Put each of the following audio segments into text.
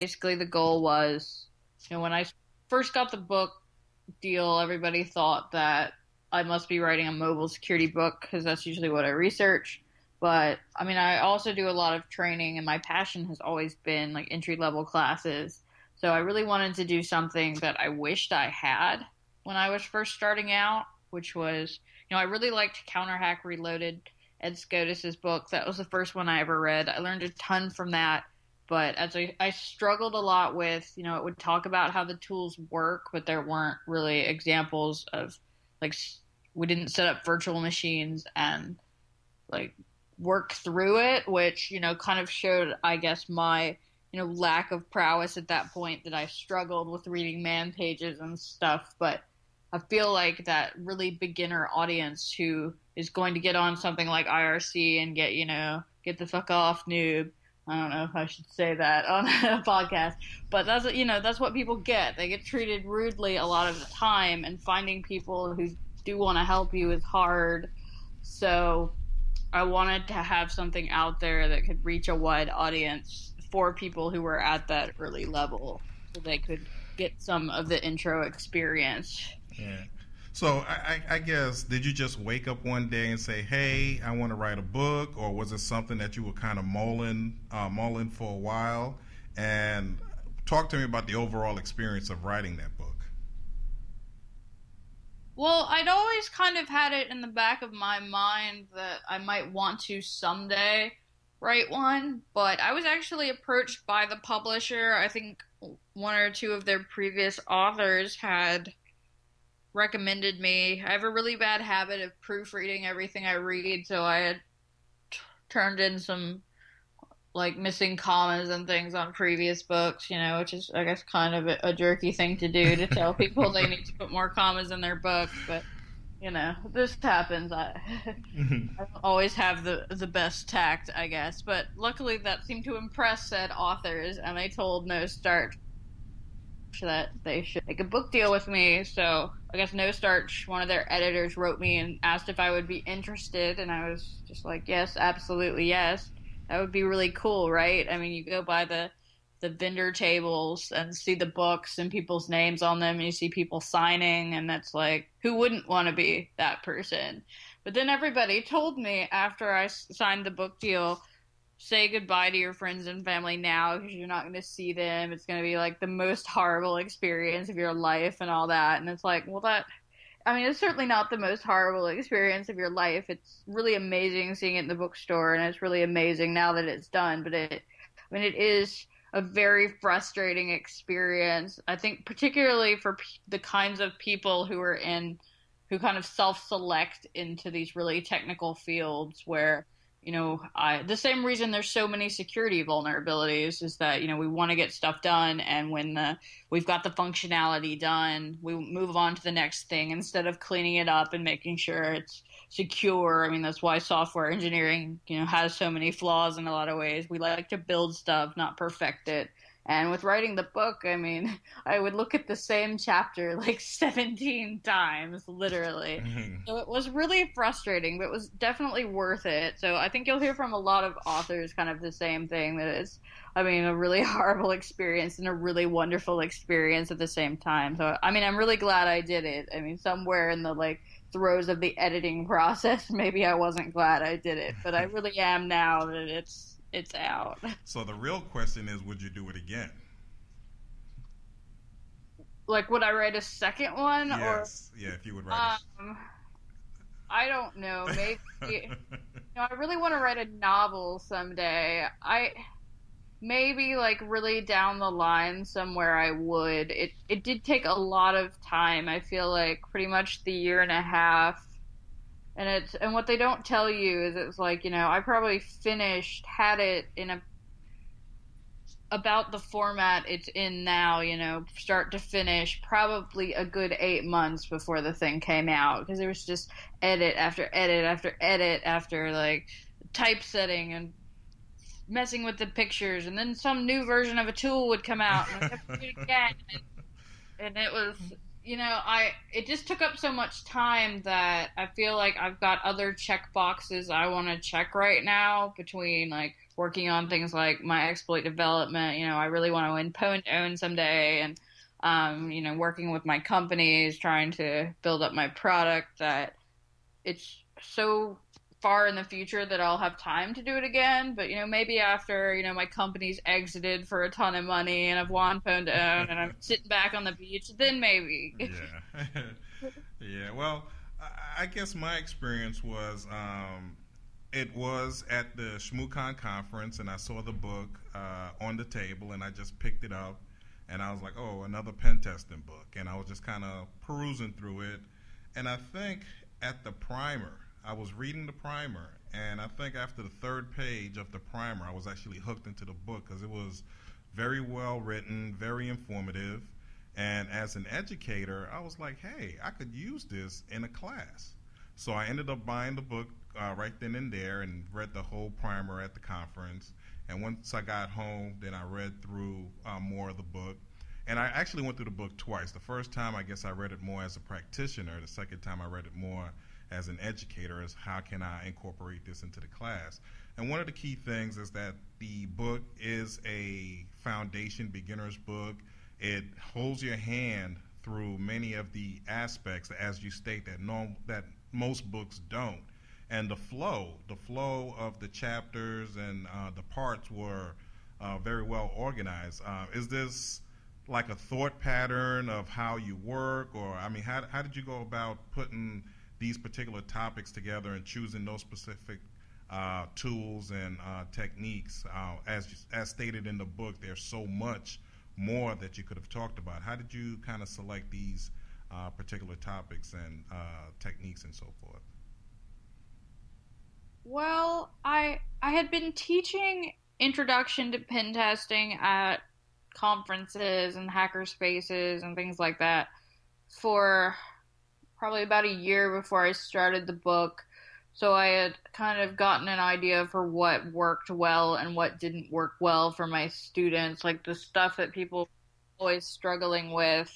basically the goal was, when I first got the book deal, everybody thought that I must be writing a mobile security book because that's usually what I research. But I mean, I also do a lot of training, and my passion has always been like entry level classes. So I really wanted to do something that I wished I had when I was first starting out, which was, I really liked Counter Hack Reloaded, Ed Scotus's book. That was the first one I ever read. I learned a ton from that. But as I struggled a lot with, it would talk about how the tools work, but there weren't really examples of, like, we didn't set up virtual machines and, like, work through it, which, kind of showed, I guess, my, lack of prowess at that point, that I struggled with reading man pages and stuff. But I feel like that really beginner audience who is going to get on something like IRC and get the fuck off, noob. I don't know if I should say that on a podcast, but that's what people get. They get treated rudely a lot of the time, and finding people who do want to help you is hard. So I wanted to have something out there that could reach a wide audience for people who were at that early level, so they could get some of the intro experience. Yeah. So I guess, did you just wake up one day and say, hey, I want to write a book, or was it something that you were kind of mulling for a while? And talk to me about the overall experience of writing that book. Well, I'd always kind of had it in the back of my mind that I might want to someday write one, but I was actually approached by the publisher. I think one or two of their previous authors had recommended me. I have a really bad habit of proofreading everything I read, so I had turned in some like missing commas and things on previous books, which is, I guess, kind of a jerky thing to do, to tell people they need to put more commas in their book. But this happens. I don't always have the best tact, I guess, but luckily that seemed to impress said authors, and they told No Starch that they should make a book deal with me. So I guess No Starch, one of their editors, wrote me and asked if I would be interested, and I was just like, yes, absolutely, yes. That would be really cool, right? I mean, you go by the vendor tables and see the books and people's names on them, and you see people signing, and that's like, who wouldn't want to be that person? But then everybody told me after I signed the book deal, say goodbye to your friends and family now, because you're not going to see them. It's going to be like the most horrible experience of your life and all that. And it's like, well, it's certainly not the most horrible experience of your life. It's really amazing seeing it in the bookstore, and it's really amazing now that it's done. But it is a very frustrating experience. I think particularly for the kinds of people who kind of self-select into these really technical fields where, the same reason there's so many security vulnerabilities is that, we want to get stuff done, and when we've got the functionality done, we move on to the next thing instead of cleaning it up and making sure it's secure. I mean, that's why software engineering, has so many flaws in a lot of ways. We like to build stuff, not perfect it. And with writing the book, I mean, I would look at the same chapter like 17 times, literally. Mm-hmm. So it was really frustrating, but it was definitely worth it. So I think you'll hear from a lot of authors kind of the same thing, that it's, a really horrible experience and a really wonderful experience at the same time. So, I'm really glad I did it. Somewhere in the throes of the editing process, maybe I wasn't glad I did it, but I really am now that it's out. So the real question is, would you do it again? Like, would I write a second one? Yes. Yeah, if you would write I don't know. Maybe. I really want to write a novel someday. Maybe really down the line somewhere I would. It did take a lot of time. I feel like pretty much the year and a half. And what they don't tell you is it's I probably had it in about the format it's in now, start to finish, probably a good 8 months before the thing came out, because there was just edit after edit after edit after typesetting and messing with the pictures, and then some new version of a tool would come out and I have to do it again. And it was, it just took up so much time that I feel like I've got other check boxes I want to check right now, between working on things like my exploit development. I really want to win own someday, and working with my companies, trying to build up my product, that it's so far in the future that I'll have time to do it again. But maybe after my company's exited for a ton of money and I've won own and I'm sitting back on the beach, then maybe. Yeah. Yeah. Well, I guess my experience was it was at the ShmooCon conference, and I saw the book on the table, and I just picked it up, and I was like, oh, another pen testing book, and I was just kind of perusing through it, and I think at the primer, I was reading the primer, and I think after the third page of the primer, I was actually hooked into the book because it was very well written, very informative, and as an educator, I was like, hey, I could use this in a class. So I ended up buying the book right then and there and read the whole primer at the conference. And once I got home, then I read through more of the book. And I actually went through the book twice. The first time, I guess I read it more as a practitioner. The second time, I read it more as an educator, as how can I incorporate this into the class. And one of the key things is that the book is a foundation beginner's book. It holds your hand through many of the aspects, as you state, that most books don't. And the flow of the chapters and the parts were very well organized. Is this like a thought pattern of how you work, or I mean, how did you go about putting these particular topics together and choosing those specific tools and techniques? As stated in the book, there's so much more that you could have talked about. How did you kind of select these particular topics and techniques and so forth? Well, I had been teaching introduction to pen testing at conferences and hacker spaces and things like that for probably about a year before I started the book. So I had kind of gotten an idea for what worked well and what didn't work well for my students, like the stuff that people are always struggling with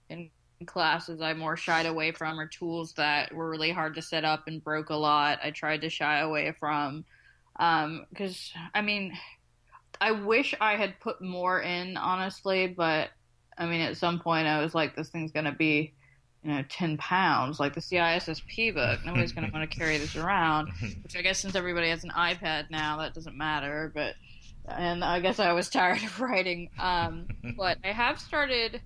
in classes I more shied away from, or tools that were really hard to set up and broke a lot. I tried to shy away from, because I mean, I wish I had put more in, honestly, but I mean, at some point I was like, this thing's going to be 10 pounds, like the CISSP book. Nobody's going to want to carry this around, which I guess since everybody has an iPad now, that doesn't matter. And I guess I was tired of writing. But I have started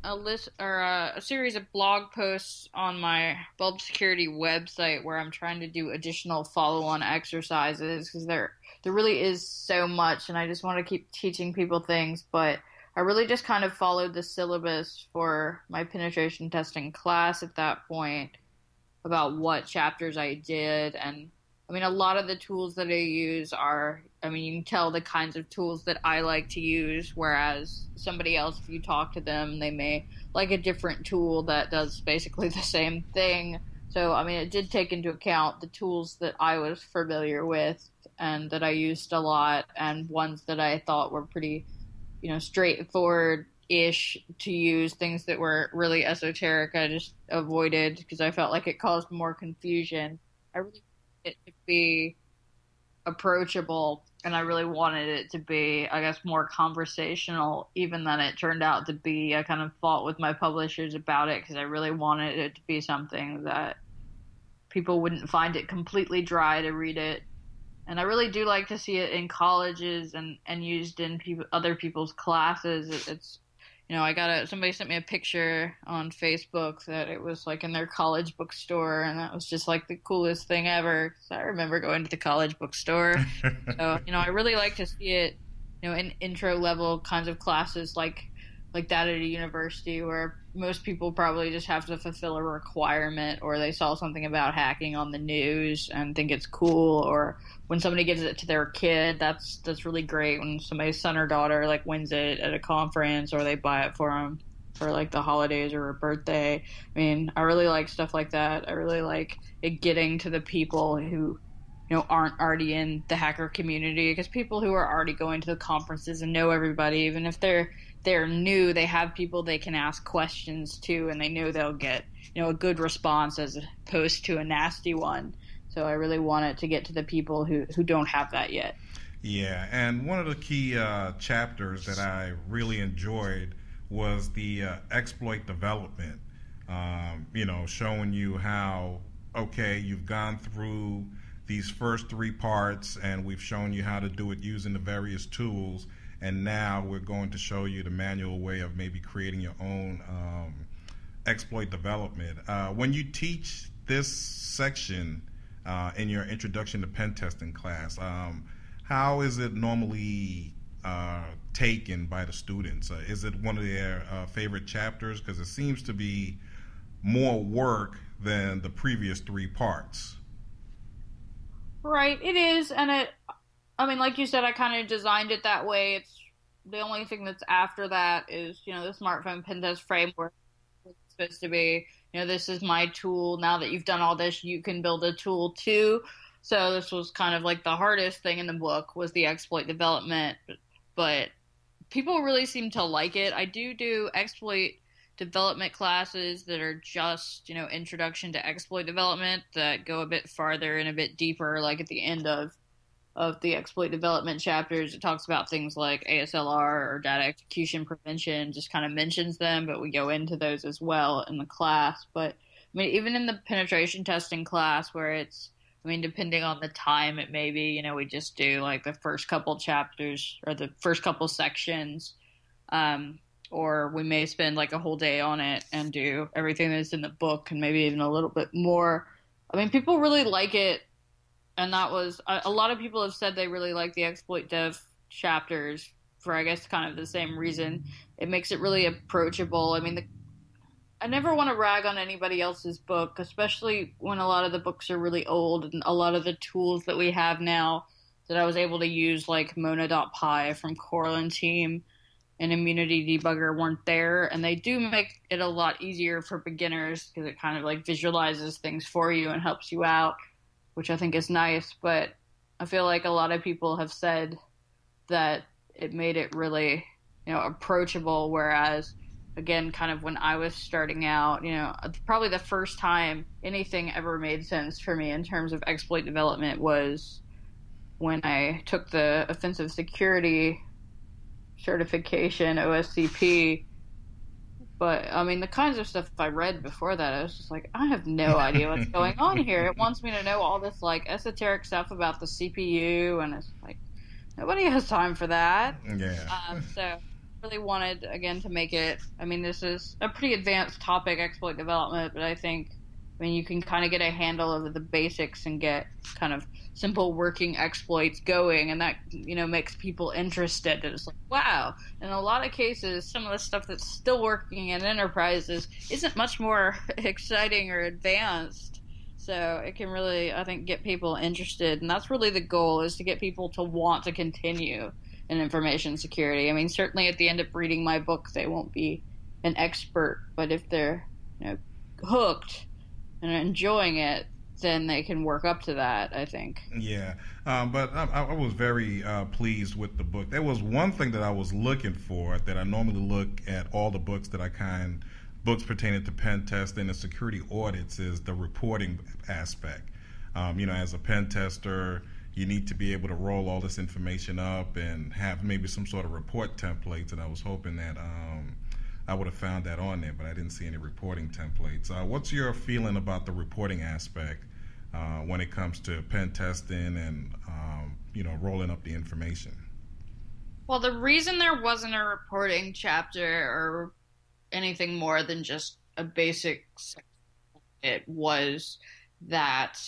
a series of blog posts on my bulb security website where I'm trying to do additional follow-on exercises, because there really is so much, and I just want to keep teaching people things. But I really just kind of followed the syllabus for my penetration testing class at that point about what chapters I did. And I mean, a lot of the tools that I use are, I mean, you can tell the kinds of tools that I like to use, whereas somebody else, if you talk to them, they may like a different tool that does basically the same thing. So, I mean, it did take into account the tools that I was familiar with and that I used a lot, and ones that I thought were pretty straightforward-ish to use. Things that were really esoteric, I just avoided because I felt like it caused more confusion. I really wanted it to be approachable, and I really wanted it to be, I guess, more conversational, even than it turned out to be. I kind of fought with my publishers about it because I really wanted it to be something that people wouldn't find it completely dry to read it. And I really do like to see it in colleges and used in other people's classes. It's somebody sent me a picture on Facebook that it was like in their college bookstore, and that was just like the coolest thing ever. 'Cause I remember going to the college bookstore. So, I really like to see it, in intro level kinds of classes like that at a university, where most people probably just have to fulfill a requirement, or they saw something about hacking on the news and think it's cool, or when somebody gives it to their kid, that's really great. When somebody's son or daughter like wins it at a conference, or they buy it for them for like the holidays or a birthday. I mean, I really like stuff like that. I really like it getting to the people who aren't already in the hacker community, because people who are already going to the conferences and know everybody, even if they're new, they have people they can ask questions to, and they know they'll get a good response as opposed to a nasty one. So I really want it to get to the people who don't have that yet. Yeah, and one of the key chapters that I really enjoyed was the exploit development. Showing you how, okay, you've gone through these first three parts, and we've shown you how to do it using the various tools, and now we're going to show you the manual way of maybe creating your own exploit development. When you teach this section in your introduction to pen testing class, how is it normally taken by the students? Is it one of their favorite chapters? Because it seems to be more work than the previous three parts. Right, it is, and like you said, I kind of designed it that way. It's the only thing that's after that is, the smartphone pen test framework. It's supposed to be, this is my tool. Now that you've done all this, you can build a tool too. So this was kind of like the hardest thing in the book was the exploit development, but people really seem to like it. I do exploit development classes that are just, introduction to exploit development that go a bit farther and a bit deeper, like at the end of the exploit development chapters. It talks about things like ASLR or data execution prevention, just kind of mentions them, but we go into those as well in the class. But even in the penetration testing class where it's, depending on the time, it may be, we just do like the first couple chapters or the first couple sections, or we may spend like a whole day on it and do everything that's in the book and maybe even a little bit more. People really like it, and that was a lot of people have said they really like the exploit dev chapters for, I guess, kind of the same reason. It makes it really approachable. I never want to rag on anybody else's book, especially when a lot of the books are really old and a lot of the tools that we have now that I was able to use, like Mona.py from Coral and Team and Immunity Debugger, weren't there. And they do make it a lot easier for beginners because it kind of like visualizes things for you and helps you out, which I think is nice. But I feel like a lot of people have said that it made it really, approachable, whereas again, kind of when I was starting out, probably the first time anything ever made sense for me in terms of exploit development was when I took the offensive security certification, OSCP. But, the kinds of stuff I read before that, I was just like, I have no idea what's going on here. It wants me to know all this, like, esoteric stuff about the CPU, and it's like, nobody has time for that. Yeah. So really wanted, again, to make it, this is a pretty advanced topic, exploit development, but I think, you can kind of get a handle of the basics and get kind of simple working exploits going, and that, makes people interested. It's like, wow. In a lot of cases, some of the stuff that's still working in enterprises isn't much more exciting or advanced. So it can really, I think, get people interested, and that's really the goal, is to get people to want to continue in information security. Certainly at the end of reading my book, they won't be an expert, but if they're, hooked and enjoying it, then they can work up to that, I think. Yeah, but I was very pleased with the book. There was one thing that I was looking for that I normally look at all the books that books pertaining to pen testing and security audits, is the reporting aspect. As a pen tester, you need to be able to roll all this information up and have maybe some sort of report templates, and I was hoping that I would have found that on there, but I didn't see any reporting templates. What's your feeling about the reporting aspect when it comes to pen testing and rolling up the information? Well, the reason there wasn't a reporting chapter or anything more than just a basic, it was that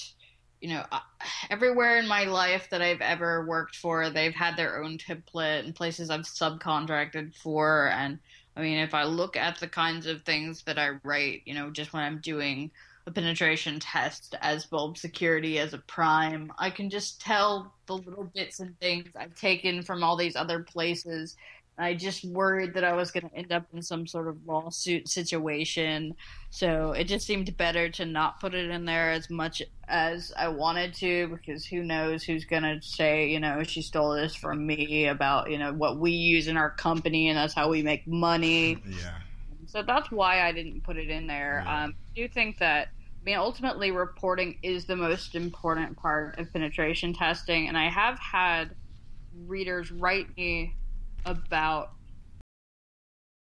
everywhere in my life that I've ever worked for, they've had their own template, and places I've subcontracted for. And if I look at the kinds of things that I write, just when I'm doing a penetration test as bulb security, as a prime, I can just tell the little bits and things I've taken from all these other places. I just worried that I was going to end up in some sort of lawsuit situation. So it just seemed better to not put it in there as much as I wanted to, because who knows who's going to say, she stole this from me, about, what we use in our company, and that's how we make money. Yeah. So that's why I didn't put it in there. Yeah. I do think that, mean, ultimately, reporting is the most important part of penetration testing, and I have had readers write me about